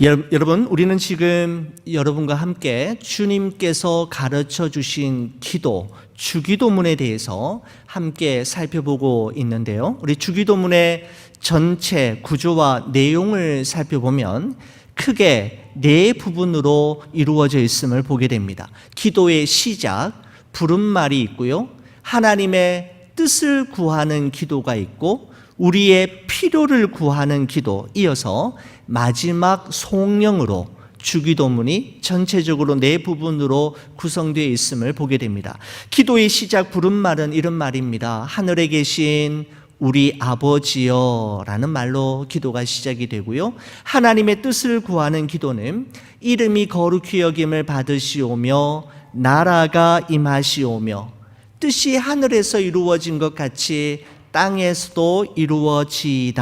여러분, 우리는 지금 여러분과 함께 주님께서 가르쳐 주신 기도, 주기도문에 대해서 함께 살펴보고 있는데요. 우리 주기도문의 전체 구조와 내용을 살펴보면 크게 네 부분으로 이루어져 있음을 보게 됩니다. 기도의 시작, 부름말이 있고요. 하나님의 뜻을 구하는 기도가 있고, 우리의 필요를 구하는 기도, 이어서 마지막 송영으로 주기도문이 전체적으로 네 부분으로 구성되어 있음을 보게 됩니다. 기도의 시작 부름말은 이런 말입니다. 하늘에 계신 우리 아버지여 라는 말로 기도가 시작이 되고요. 하나님의 뜻을 구하는 기도는 이름이 거룩히 여김을 받으시오며 나라가 임하시오며 뜻이 하늘에서 이루어진 것 같이 땅에서도 이루어지다까지입니다.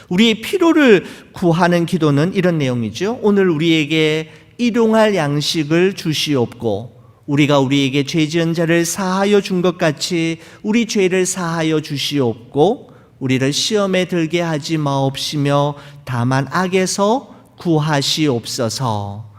우리의 필요를 구하는 기도는 이런 내용이죠. 오늘 우리에게 일용할 양식을 주시옵고 우리가 우리에게 죄 지은 자를 사하여 준 것 같이 우리 죄를 사하여 주시옵고 우리를 시험에 들게 하지 마옵시며 다만 악에서 구하시옵소서.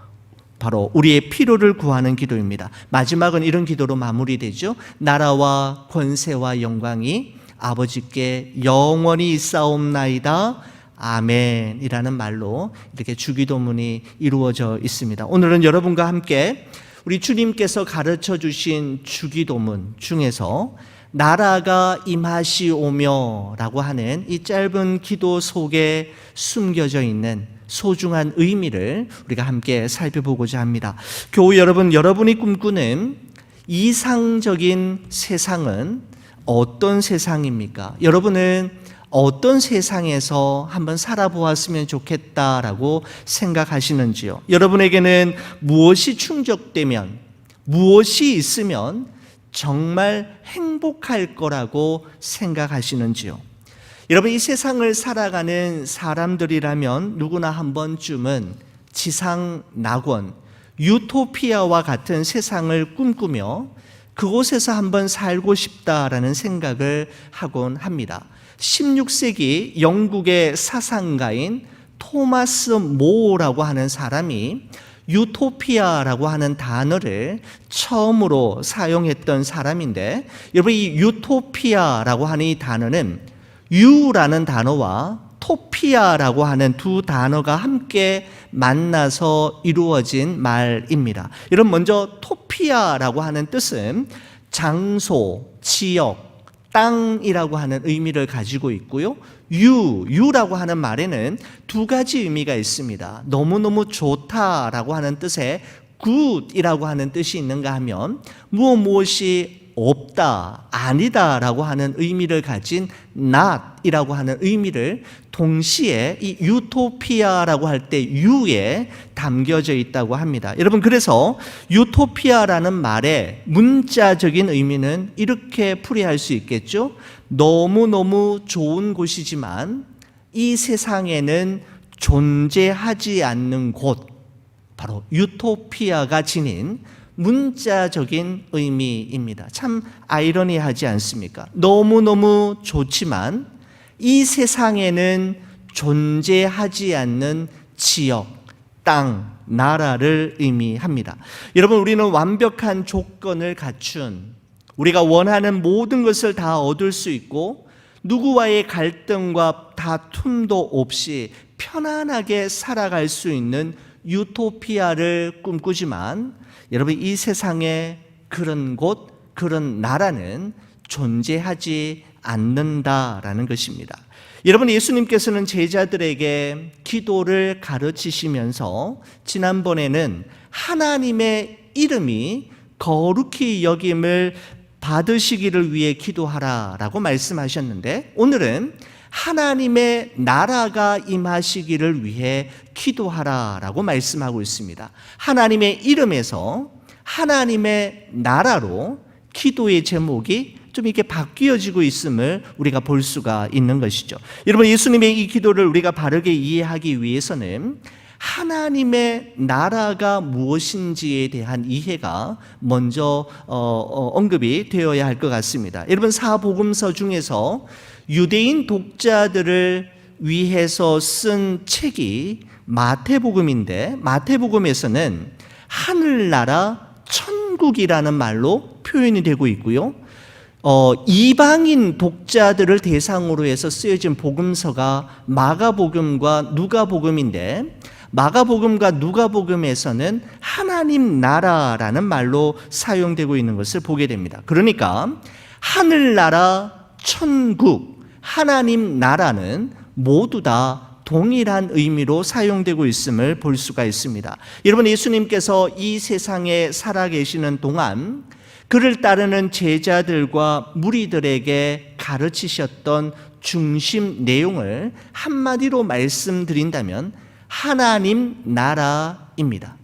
바로 우리의 필요를 구하는 기도입니다. 마지막은 이런 기도로 마무리되죠. 나라와 권세와 영광이 아버지께 영원히 있사옵나이다. 아멘 이라는 말로 이렇게 주기도문이 이루어져 있습니다. 오늘은 여러분과 함께 우리 주님께서 가르쳐 주신 주기도문 중에서 나라가 임하시오며 라고 하는 이 짧은 기도 속에 숨겨져 있는 소중한 의미를 우리가 함께 살펴보고자 합니다. 교우 여러분, 여러분이 꿈꾸는 이상적인 세상은 어떤 세상입니까? 여러분은 어떤 세상에서 한번 살아보았으면 좋겠다라고 생각하시는지요? 여러분에게는 무엇이 충족되면, 무엇이 있으면 정말 행복할 거라고 생각하시는지요? 여러분, 이 세상을 살아가는 사람들이라면 누구나 한 번쯤은 지상 낙원, 유토피아와 같은 세상을 꿈꾸며 그곳에서 한번 살고 싶다라는 생각을 하곤 합니다. 16세기 영국의 사상가인 토마스 모어라고 하는 사람이 유토피아라고 하는 단어를 처음으로 사용했던 사람인데, 여러분 이 유토피아라고 하는 이 단어는 유라는 단어와 토피아라고 하는 두 단어가 함께 만나서 이루어진 말입니다. 여러분, 먼저 토피아라고 하는 뜻은 장소, 지역, 땅이라고 하는 의미를 가지고 있고요. 유라고 하는 말에는 두 가지 의미가 있습니다. 너무너무 좋다라고 하는 뜻에 굿이라고 하는 뜻이 있는가 하면 무엇이 없다, 아니다라고 하는 의미를 가진 not이라고 하는 의미를 동시에 이 유토피아라고 할 때 유에 담겨져 있다고 합니다. 여러분, 그래서 유토피아라는 말의 문자적인 의미는 이렇게 풀이할 수 있겠죠. 너무너무 좋은 곳이지만 이 세상에는 존재하지 않는 곳, 바로 유토피아가 지닌 문자적인 의미입니다. 참 아이러니하지 않습니까? 너무너무 좋지만 이 세상에는 존재하지 않는 지역, 땅, 나라를 의미합니다. 여러분, 우리는 완벽한 조건을 갖춘, 우리가 원하는 모든 것을 다 얻을 수 있고 누구와의 갈등과 다툼도 없이 편안하게 살아갈 수 있는 유토피아를 꿈꾸지만 여러분, 이 세상에 그런 곳, 그런 나라는 존재하지 않는다라는 것입니다. 여러분, 예수님께서는 제자들에게 기도를 가르치시면서 지난번에는 하나님의 이름이 거룩히 여김을 받으시기를 위해 기도하라라고 말씀하셨는데, 오늘은 하나님의 나라가 임하시기를 위해 기도하라라고 말씀하고 있습니다. 하나님의 이름에서 하나님의 나라로 기도의 제목이 좀 이렇게 바뀌어지고 있음을 우리가 볼 수가 있는 것이죠. 여러분, 예수님의 이 기도를 우리가 바르게 이해하기 위해서는 하나님의 나라가 무엇인지에 대한 이해가 먼저 언급이 되어야 할 것 같습니다. 여러분, 사복음서 중에서 유대인 독자들을 위해서 쓴 책이 마태복음인데 마태복음에서는 하늘나라 천국이라는 말로 표현이 되고 있고요. 이방인 독자들을 대상으로 해서 쓰여진 복음서가 마가복음과 누가복음인데 마가복음과 누가복음에서는 하나님 나라라는 말로 사용되고 있는 것을 보게 됩니다. 그러니까 하늘나라, 천국, 하나님 나라는 모두 다 동일한 의미로 사용되고 있음을 볼 수가 있습니다. 여러분, 예수님께서 이 세상에 살아계시는 동안 그를 따르는 제자들과 무리들에게 가르치셨던 중심 내용을 한마디로 말씀드린다면 하나님 나라입니다.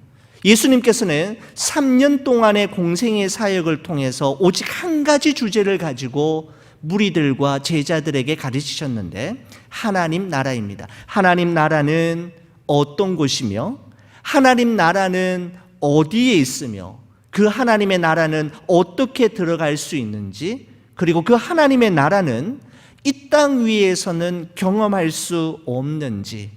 예수님께서는 3년 동안의 공생의 사역을 통해서 오직 한 가지 주제를 가지고 무리들과 제자들에게 가르치셨는데 하나님 나라입니다. 하나님 나라는 어떤 곳이며 하나님 나라는 어디에 있으며 그 하나님의 나라는 어떻게 들어갈 수 있는지, 그리고 그 하나님의 나라는 이 땅 위에서는 경험할 수 없는지,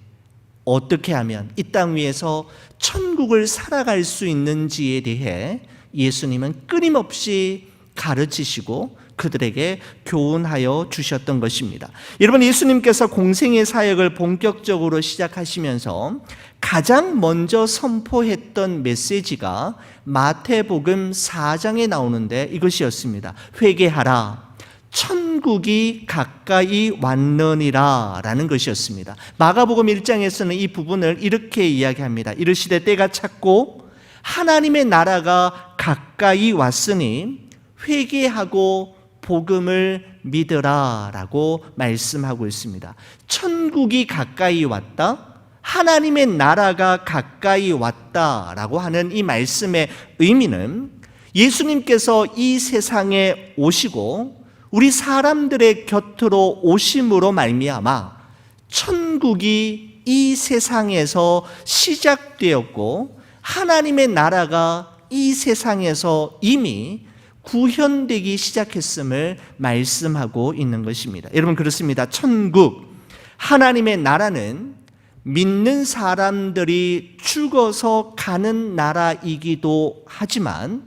어떻게 하면 이 땅 위에서 천국을 살아갈 수 있는지에 대해 예수님은 끊임없이 가르치시고 그들에게 교훈하여 주셨던 것입니다. 여러분, 예수님께서 공생의 사역을 본격적으로 시작하시면서 가장 먼저 선포했던 메시지가 마태복음 4장에 나오는데 이것이었습니다. 회개하라, 천국이 가까이 왔느니라 라는 것이었습니다. 마가복음 1장에서는 이 부분을 이렇게 이야기합니다. 이르시되 때가 찼고 하나님의 나라가 가까이 왔으니 회개하고 복음을 믿으라 라고 말씀하고 있습니다. 천국이 가까이 왔다, 하나님의 나라가 가까이 왔다 라고 하는 이 말씀의 의미는 예수님께서 이 세상에 오시고 우리 사람들의 곁으로 오심으로 말미암아 천국이 이 세상에서 시작되었고 하나님의 나라가 이 세상에서 이미 구현되기 시작했음을 말씀하고 있는 것입니다. 여러분, 그렇습니다. 천국, 하나님의 나라는 믿는 사람들이 죽어서 가는 나라이기도 하지만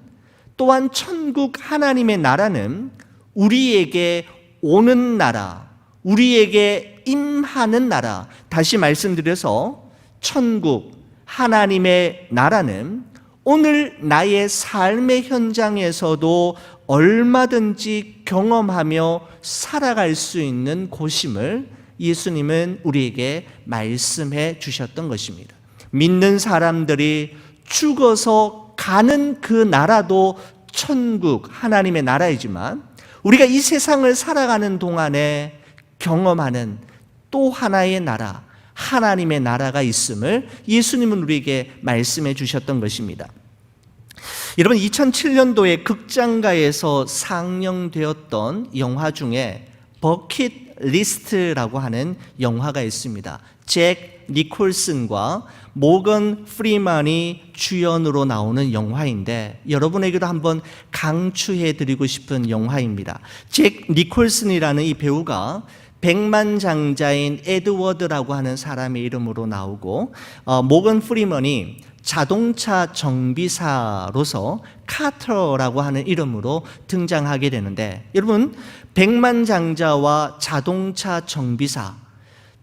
또한 천국 하나님의 나라는 우리에게 오는 나라, 우리에게 임하는 나라. 다시 말씀드려서 천국 하나님의 나라는 오늘 나의 삶의 현장에서도 얼마든지 경험하며 살아갈 수 있는 곳임을 예수님은 우리에게 말씀해 주셨던 것입니다. 믿는 사람들이 죽어서 가는 그 나라도 천국 하나님의 나라이지만 우리가 이 세상을 살아가는 동안에 경험하는 또 하나의 나라, 하나님의 나라가 있음을 예수님은 우리에게 말씀해 주셨던 것입니다. 여러분, 2007년도에 극장가에서 상영되었던 영화 중에 버킷리스트라고 하는 영화가 있습니다. 잭 니콜슨과 모건 프리만이 주연으로 나오는 영화인데 여러분에게도 한번 강추해드리고 싶은 영화입니다. 잭 니콜슨이라는 이 배우가 백만장자인 에드워드라고 하는 사람의 이름으로 나오고 모건 프리먼이 자동차 정비사로서 카터라고 하는 이름으로 등장하게 되는데 여러분, 백만장자와 자동차 정비사,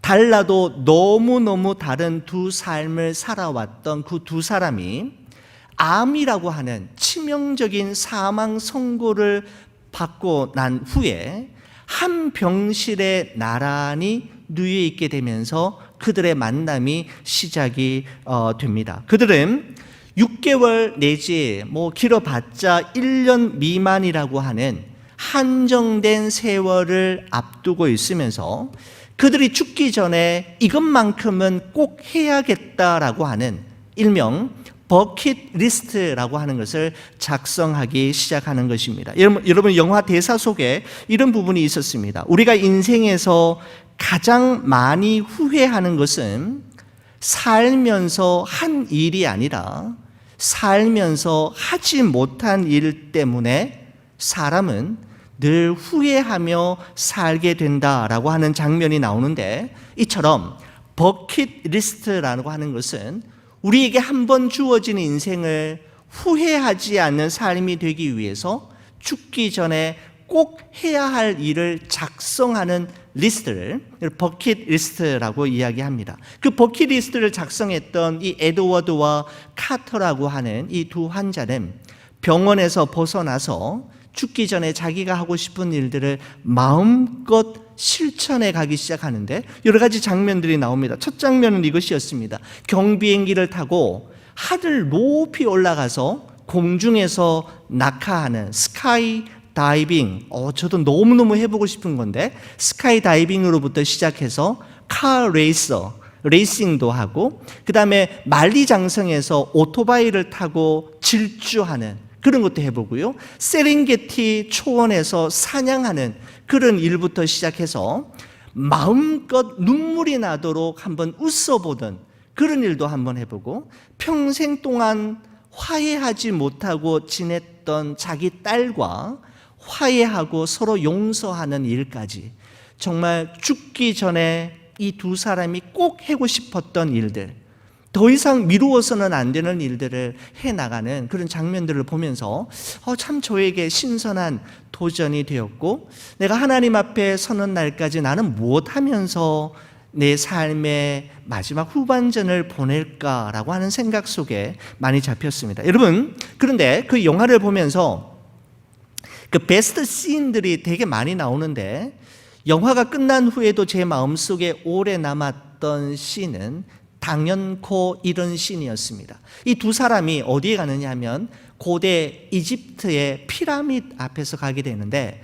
달라도 너무너무 다른 두 삶을 살아왔던 그 두 사람이 암이라고 하는 치명적인 사망 선고를 받고 난 후에 한 병실에 나란히 누워 있게 되면서 그들의 만남이 시작이 됩니다. 그들은 6개월 내지 길어봤자 1년 미만이라고 하는 한정된 세월을 앞두고 있으면서 그들이 죽기 전에 이것만큼은 꼭 해야겠다라고 하는 일명 버킷리스트라고 하는 것을 작성하기 시작하는 것입니다. 여러분, 영화 대사 속에 이런 부분이 있었습니다. 우리가 인생에서 가장 많이 후회하는 것은 살면서 한 일이 아니라 살면서 하지 못한 일 때문에 사람은 늘 후회하며 살게 된다라고 하는 장면이 나오는데 이처럼 버킷리스트라고 하는 것은 우리에게 한 번 주어진 인생을 후회하지 않는 삶이 되기 위해서 죽기 전에 꼭 해야 할 일을 작성하는 리스트를 버킷리스트라고 이야기합니다. 그 버킷리스트를 작성했던 이 에드워드와 카터라고 하는 이 두 환자는 병원에서 벗어나서 죽기 전에 자기가 하고 싶은 일들을 마음껏 실천해 가기 시작하는데 여러 가지 장면들이 나옵니다. 첫 장면은 이것이었습니다. 경비행기를 타고 하늘 높이 올라가서 공중에서 낙하하는 스카이 다이빙. 저도 너무너무 해보고 싶은 건데 스카이 다이빙으로부터 시작해서 카 레이서, 레이싱도 하고 그 다음에 만리장성에서 오토바이를 타고 질주하는 그런 것도 해보고요. 세렝게티 초원에서 사냥하는 그런 일부터 시작해서 마음껏 눈물이 나도록 한번 웃어보던 그런 일도 한번 해보고 평생 동안 화해하지 못하고 지냈던 자기 딸과 화해하고 서로 용서하는 일까지 정말 죽기 전에 이 두 사람이 꼭 하고 싶었던 일들, 더 이상 미루어서는 안 되는 일들을 해나가는 그런 장면들을 보면서 참 저에게 신선한 도전이 되었고 내가 하나님 앞에 서는 날까지 나는 무엇하면서 내 삶의 마지막 후반전을 보낼까라고 하는 생각 속에 많이 잡혔습니다. 여러분, 그런데 그 영화를 보면서 그 베스트 씬들이 되게 많이 나오는데 영화가 끝난 후에도 제 마음속에 오래 남았던 씬은 당연코 이런 씬이었습니다. 이 두 사람이 어디에 가느냐 하면 고대 이집트의 피라미드 앞에서 가게 되는데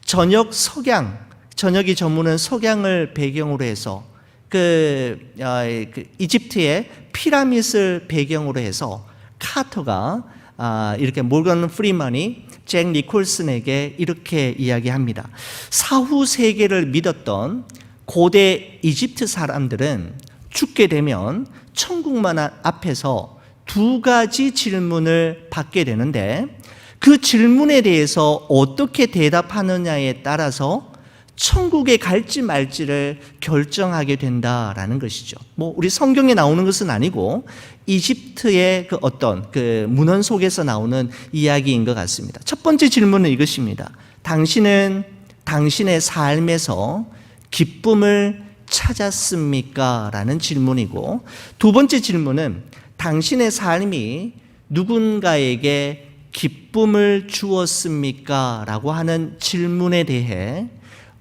저녁이 저무는 석양을 배경으로 해서 이집트의 피라미드를 배경으로 해서 카터가 이렇게 모건 프리먼이 잭 니콜슨에게 이렇게 이야기합니다. 사후 세계를 믿었던 고대 이집트 사람들은 죽게 되면 천국만 앞에서 두 가지 질문을 받게 되는데 그 질문에 대해서 어떻게 대답하느냐에 따라서 천국에 갈지 말지를 결정하게 된다라는 것이죠. 우리 성경에 나오는 것은 아니고 이집트의 그 어떤 그 문헌 속에서 나오는 이야기인 것 같습니다. 첫 번째 질문은 이것입니다. 당신은 당신의 삶에서 기쁨을 찾았습니까? 라는 질문이고 두 번째 질문은 당신의 삶이 누군가에게 기쁨을 주었습니까? 라고 하는 질문에 대해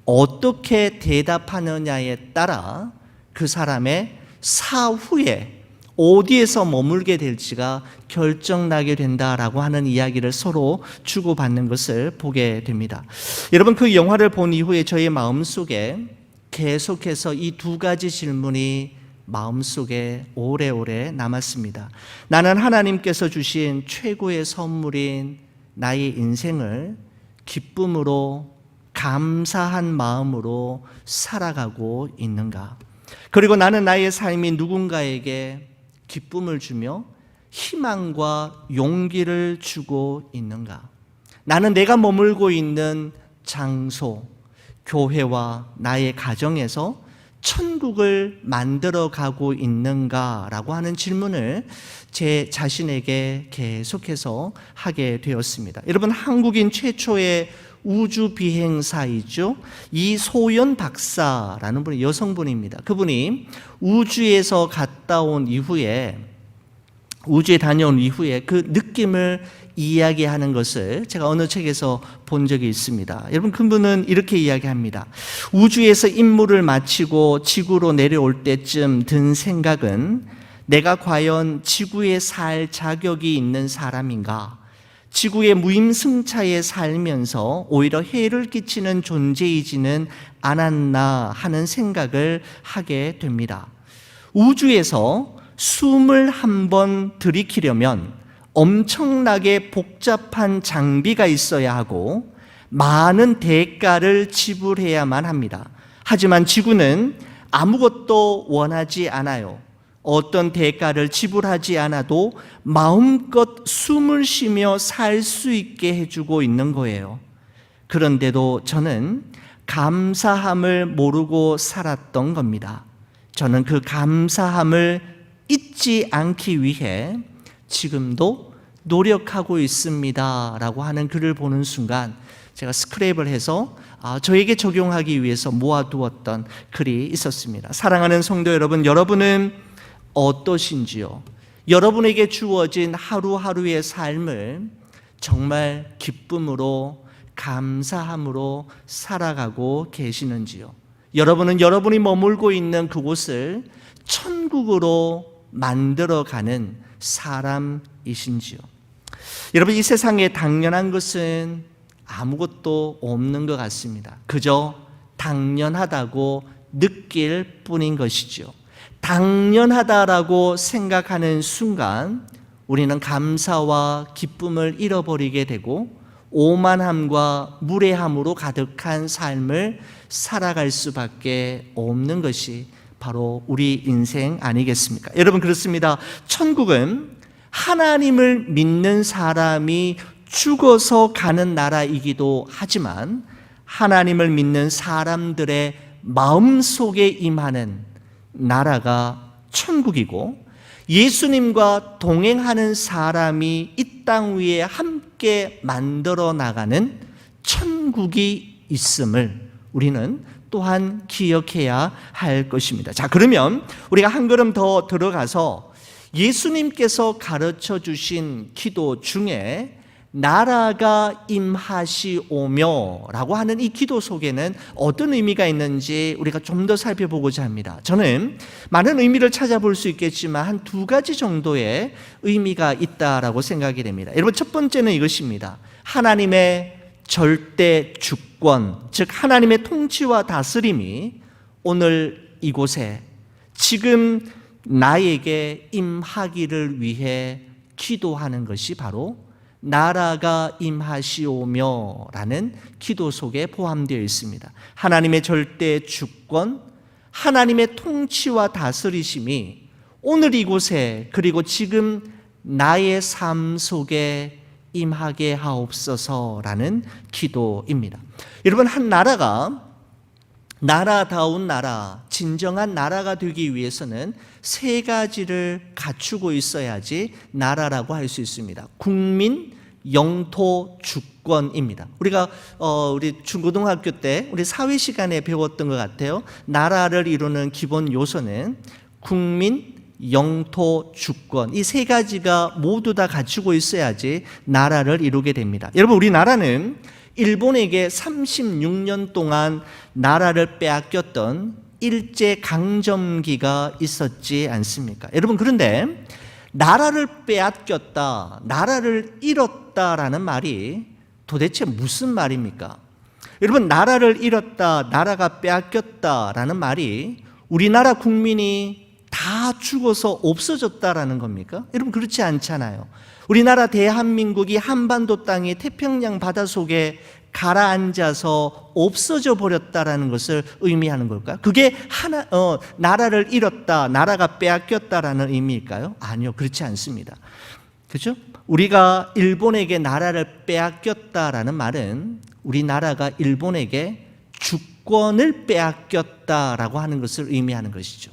어떻게 대답하느냐에 따라 그 사람의 사후에 어디에서 머물게 될지가 결정나게 된다라고 하는 이야기를 서로 주고받는 것을 보게 됩니다. 여러분, 그 영화를 본 이후에 저의 마음속에 계속해서 이 두 가지 질문이 마음속에 오래오래 남았습니다. 나는 하나님께서 주신 최고의 선물인 나의 인생을 기쁨으로 감사한 마음으로 살아가고 있는가? 그리고 나는 나의 삶이 누군가에게 기쁨을 주며 희망과 용기를 주고 있는가? 나는 내가 머물고 있는 장소, 교회와 나의 가정에서 천국을 만들어 가고 있는가라고 하는 질문을 제 자신에게 계속해서 하게 되었습니다. 여러분, 한국인 최초의 우주 비행사이죠. 이소연 박사라는 분이 여성분입니다. 그분이 우주에서 갔다 온 이후에 우주에 다녀온 이후에 그 느낌을 이야기하는 것을 제가 어느 책에서 본 적이 있습니다. 여러분, 그분은 이렇게 이야기합니다. 우주에서 임무를 마치고 지구로 내려올 때쯤 든 생각은 내가 과연 지구에 살 자격이 있는 사람인가? 지구의 무임승차에 살면서 오히려 해를 끼치는 존재이지는 않았나 하는 생각을 하게 됩니다. 우주에서 숨을 한번 들이키려면 엄청나게 복잡한 장비가 있어야 하고 많은 대가를 지불해야만 합니다. 하지만 지구는 아무것도 원하지 않아요. 어떤 대가를 지불하지 않아도 마음껏 숨을 쉬며 살 수 있게 해주고 있는 거예요. 그런데도 저는 감사함을 모르고 살았던 겁니다. 저는 그 감사함을 잊지 않기 위해 지금도 노력하고 있습니다 라고 하는 글을 보는 순간 제가 스크랩을 해서 저에게 적용하기 위해서 모아두었던 글이 있었습니다. 사랑하는 성도 여러분, 여러분은 어떠신지요? 여러분에게 주어진 하루하루의 삶을 정말 기쁨으로 감사함으로 살아가고 계시는지요? 여러분은 여러분이 머물고 있는 그곳을 천국으로 만들어가는 사람이신지요? 여러분, 이 세상에 당연한 것은 아무것도 없는 것 같습니다. 그저 당연하다고 느낄 뿐인 것이죠. 당연하다라고 생각하는 순간 우리는 감사와 기쁨을 잃어버리게 되고 오만함과 무례함으로 가득한 삶을 살아갈 수밖에 없는 것이 바로 우리 인생 아니겠습니까? 여러분, 그렇습니다. 천국은 하나님을 믿는 사람이 죽어서 가는 나라이기도 하지만 하나님을 믿는 사람들의 마음속에 임하는 나라가 천국이고, 예수님과 동행하는 사람이 이 땅 위에 함께 만들어 나가는 천국이 있음을 우리는 또한 기억해야 할 것입니다. 자, 그러면 우리가 한 걸음 더 들어가서 예수님께서 가르쳐 주신 기도 중에 나라가 임하시오며 라고 하는 이 기도 속에는 어떤 의미가 있는지 우리가 좀 더 살펴보고자 합니다. 저는 많은 의미를 찾아볼 수 있겠지만 한 두 가지 정도의 의미가 있다라고 생각이 됩니다. 여러분, 첫 번째는 이것입니다. 하나님의 절대 주권, 즉 하나님의 통치와 다스림이 오늘 이곳에 지금 나에게 임하기를 위해 기도하는 것이 바로 나라가 임하시오며 라는 기도 속에 포함되어 있습니다. 하나님의 절대 주권, 하나님의 통치와 다스리심이 오늘 이곳에 그리고 지금 나의 삶 속에 임하게 하옵소서라는 기도입니다. 여러분, 한 나라가 나라다운 나라, 진정한 나라가 되기 위해서는 세 가지를 갖추고 있어야지 나라라고 할 수 있습니다. 국민, 영토, 주권입니다. 우리가 우리 중고등학교 때 우리 사회 시간에 배웠던 것 같아요. 나라를 이루는 기본 요소는 국민, 영토, 주권, 이 세 가지가 모두 다 갖추고 있어야지 나라를 이루게 됩니다. 여러분, 우리나라는 일본에게 36년 동안 나라를 빼앗겼던 일제강점기가 있었지 않습니까? 여러분, 그런데 나라를 빼앗겼다, 나라를 잃었다라는 말이 도대체 무슨 말입니까? 여러분, 나라를 잃었다, 나라가 빼앗겼다라는 말이 우리나라 국민이 다 죽어서 없어졌다라는 겁니까? 여러분, 그렇지 않잖아요. 우리나라 대한민국이 한반도 땅의 태평양 바다 속에 가라앉아서 없어져 버렸다라는 것을 의미하는 걸까요? 그게 나라를 잃었다, 나라가 빼앗겼다라는 의미일까요? 아니요, 그렇지 않습니다. 그렇죠? 우리가 일본에게 나라를 빼앗겼다라는 말은 우리나라가 일본에게 주권을 빼앗겼다라고 하는 것을 의미하는 것이죠.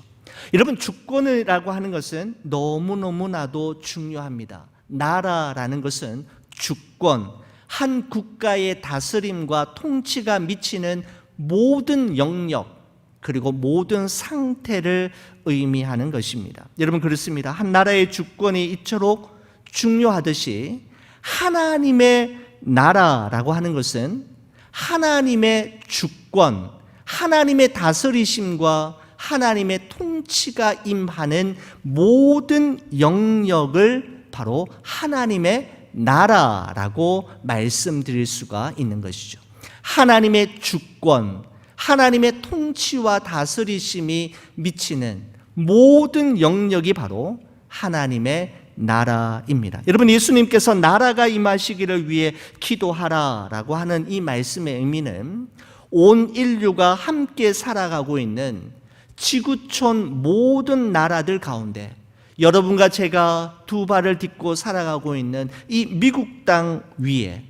여러분, 주권이라고 하는 것은 너무너무나도 중요합니다. 나라라는 것은 주권, 한 국가의 다스림과 통치가 미치는 모든 영역 그리고 모든 상태를 의미하는 것입니다. 여러분, 그렇습니다. 한 나라의 주권이 이토록 중요하듯이 하나님의 나라라고 하는 것은 하나님의 주권, 하나님의 다스리심과 하나님의 통치가 임하는 모든 영역을 바로 하나님의 나라라고 말씀드릴 수가 있는 것이죠. 하나님의 주권, 하나님의 통치와 다스리심이 미치는 모든 영역이 바로 하나님의 나라입니다. 여러분, 예수님께서 나라가 임하시기를 위해 기도하라라고 하는 이 말씀의 의미는 온 인류가 함께 살아가고 있는 지구촌 모든 나라들 가운데 여러분과 제가 두 발을 딛고 살아가고 있는 이 미국 땅 위에,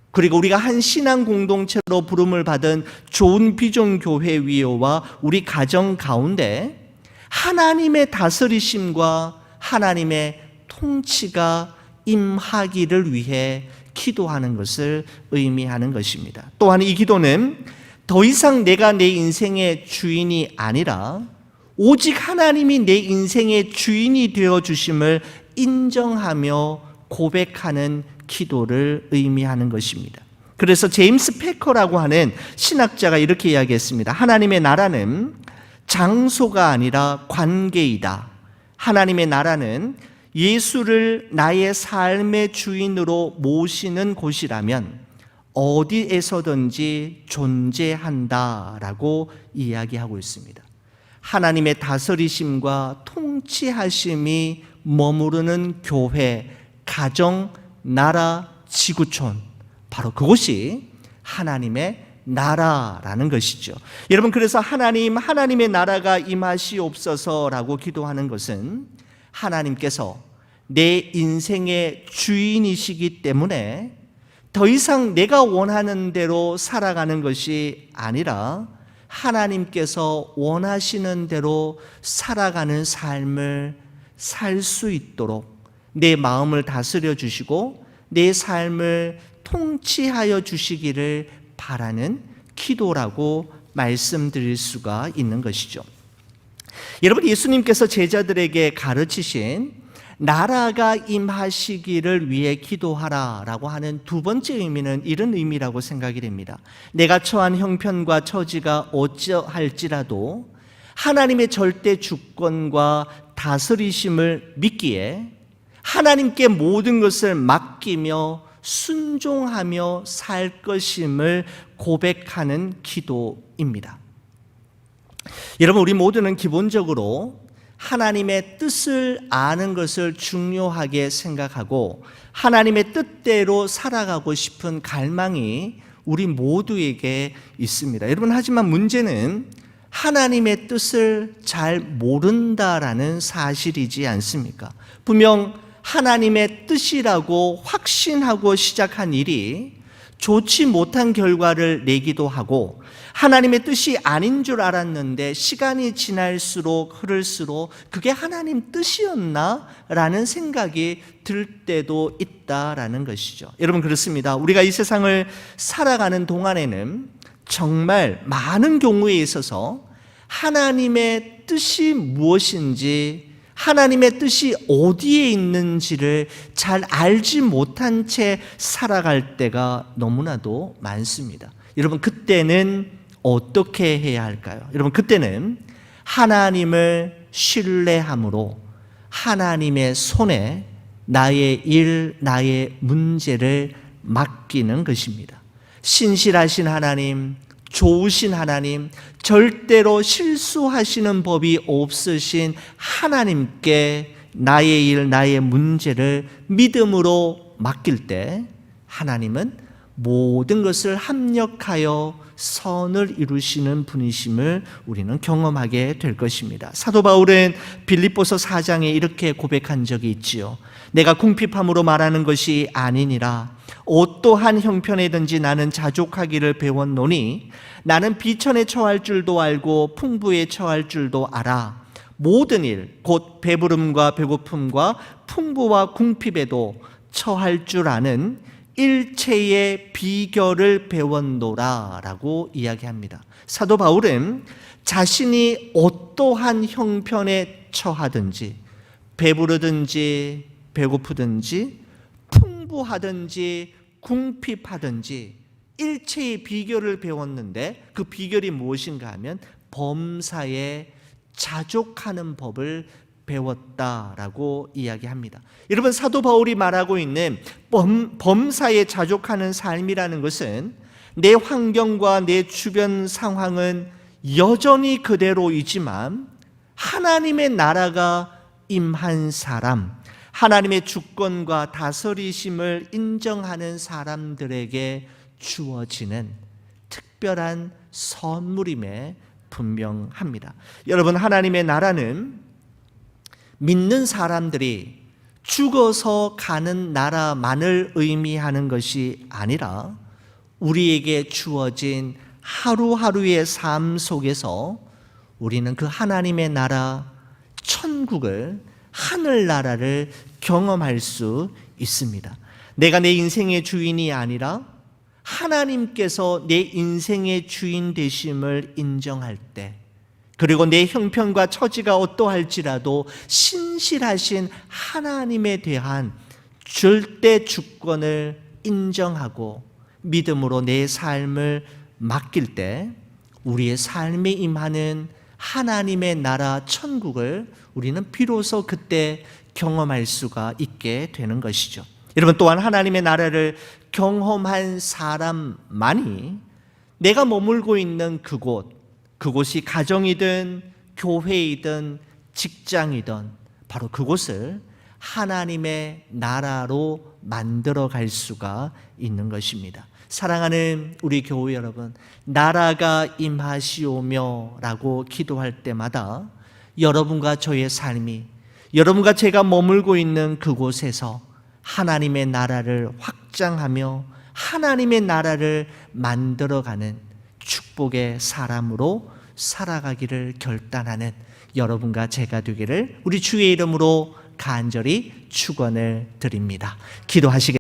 그리고 우리가 한 신앙 공동체로 부름을 받은 좋은 비전 교회 위에와 우리 가정 가운데 하나님의 다스리심과 하나님의 통치가 임하기를 위해 기도하는 것을 의미하는 것입니다. 또한 이 기도는 더 이상 내가 내 인생의 주인이 아니라 오직 하나님이 내 인생의 주인이 되어 주심을 인정하며 고백하는 기도를 의미하는 것입니다. 그래서 제임스 패커라고 하는 신학자가 이렇게 이야기했습니다. 하나님의 나라는 장소가 아니라 관계이다. 하나님의 나라는 예수를 나의 삶의 주인으로 모시는 곳이라면 어디에서든지 존재한다라고 이야기하고 있습니다. 하나님의 다스리심과 통치하심이 머무르는 교회, 가정, 나라, 지구촌, 바로 그곳이 하나님의 나라라는 것이죠. 여러분, 그래서 하나님의 나라가 임하시옵소서라고 기도하는 것은 하나님께서 내 인생의 주인이시기 때문에 더 이상 내가 원하는 대로 살아가는 것이 아니라 하나님께서 원하시는 대로 살아가는 삶을 살 수 있도록 내 마음을 다스려 주시고 내 삶을 통치하여 주시기를 바라는 기도라고 말씀드릴 수가 있는 것이죠. 여러분, 예수님께서 제자들에게 가르치신 나라가 임하시기를 위해 기도하라라고 하는 두 번째 의미는 이런 의미라고 생각이 됩니다. 내가 처한 형편과 처지가 어찌할지라도 하나님의 절대 주권과 다스리심을 믿기에 하나님께 모든 것을 맡기며 순종하며 살 것임을 고백하는 기도입니다. 여러분, 우리 모두는 기본적으로 하나님의 뜻을 아는 것을 중요하게 생각하고 하나님의 뜻대로 살아가고 싶은 갈망이 우리 모두에게 있습니다. 여러분, 하지만 문제는 하나님의 뜻을 잘 모른다라는 사실이지 않습니까? 분명 하나님의 뜻이라고 확신하고 시작한 일이 좋지 못한 결과를 내기도 하고 하나님의 뜻이 아닌 줄 알았는데 시간이 흐를수록 그게 하나님 뜻이었나? 라는 생각이 들 때도 있다라는 것이죠. 여러분, 그렇습니다. 우리가 이 세상을 살아가는 동안에는 정말 많은 경우에 있어서 하나님의 뜻이 무엇인지 하나님의 뜻이 어디에 있는지를 잘 알지 못한 채 살아갈 때가 너무나도 많습니다. 여러분, 그때는 어떻게 해야 할까요? 여러분, 그때는 하나님을 신뢰함으로 하나님의 손에 나의 일, 나의 문제를 맡기는 것입니다. 신실하신 하나님, 좋으신 하나님, 절대로 실수하시는 법이 없으신 하나님께 나의 일, 나의 문제를 믿음으로 맡길 때 하나님은 모든 것을 합력하여 선을 이루시는 분이심을 우리는 경험하게 될 것입니다. 사도 바울은 빌립보서 4장에 이렇게 고백한 적이 있지요. 내가 궁핍함으로 말하는 것이 아니니라. 어떠한 형편에든지 나는 자족하기를 배웠노니 나는 비천에 처할 줄도 알고 풍부에 처할 줄도 알아. 모든 일, 곧 배부름과 배고픔과 풍부와 궁핍에도 처할 줄 아는 일체의 비결을 배웠노라 라고 이야기합니다. 사도 바울은 자신이 어떠한 형편에 처하든지 배부르든지 배고프든지 풍부하든지 궁핍하든지 일체의 비결을 배웠는데 그 비결이 무엇인가 하면 범사에 자족하는 법을 배웠다라고 이야기합니다. 여러분, 사도 바울이 말하고 있는 범사에 자족하는 삶이라는 것은 내 환경과 내 주변 상황은 여전히 그대로이지만 하나님의 나라가 임한 사람, 하나님의 주권과 다스리심을 인정하는 사람들에게 주어지는 특별한 선물임에 분명합니다. 여러분, 하나님의 나라는 믿는 사람들이 죽어서 가는 나라만을 의미하는 것이 아니라 우리에게 주어진 하루하루의 삶 속에서 우리는 그 하나님의 나라, 천국을, 하늘나라를 경험할 수 있습니다. 내가 내 인생의 주인이 아니라 하나님께서 내 인생의 주인 되심을 인정할 때, 그리고 내 형편과 처지가 어떠할지라도 신실하신 하나님에 대한 절대 주권을 인정하고 믿음으로 내 삶을 맡길 때 우리의 삶에 임하는 하나님의 나라 천국을 우리는 비로소 그때 경험할 수가 있게 되는 것이죠. 여러분, 또한 하나님의 나라를 경험한 사람만이 내가 머물고 있는 그곳이 가정이든 교회이든 직장이든 바로 그곳을 하나님의 나라로 만들어 갈 수가 있는 것입니다. 사랑하는 우리 교회 여러분, 나라가 임하시오며 라고 기도할 때마다 여러분과 저의 삶이, 여러분과 제가 머물고 있는 그곳에서 하나님의 나라를 확장하며 하나님의 나라를 만들어가는 축복의 사람으로 살아가기를 결단하는 여러분과 제가 되기를 우리 주의 이름으로 간절히 축원을 드립니다. 기도하시겠습니다.